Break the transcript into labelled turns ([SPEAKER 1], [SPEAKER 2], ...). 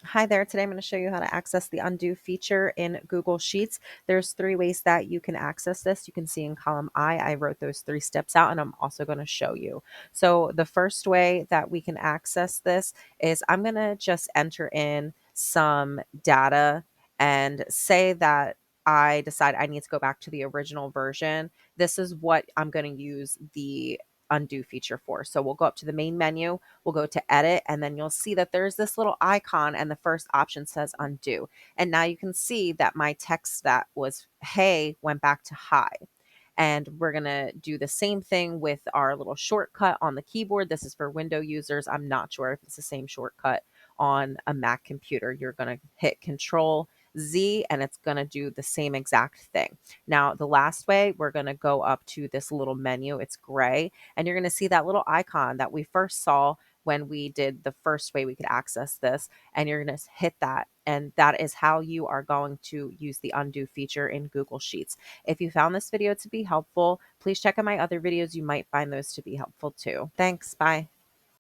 [SPEAKER 1] Hi there. Today I'm going to show you how to access the undo feature in Google Sheets. There's three ways that you can access this. You can see in column I wrote those 3 steps out and I'm also going to show you. So the first way that we can access this is I'm going to just enter in some data and say that I decide I need to go back to the original version. This is what I'm going to use the undo feature for. So we'll go up to the main menu, we'll go to edit, and then you'll see that there's this little icon and the first option says undo. And now you can see that my text that was hey went back to hi. And we're going to do the same thing with our little shortcut on the keyboard. This is for Windows users. I'm not sure if it's the same shortcut on a Mac computer. You're going to hit Control Z and it's going to do the same exact thing. Now, the last way, we're going to go up to this little menu. It's gray, and you're going to see that little icon that we first saw when we did the first way we could access this, and you're going to hit that. And that is how you are going to use the undo feature in Google Sheets. If you found this video to be helpful, please check out my other videos. You might find those to be helpful too. Thanks. Bye.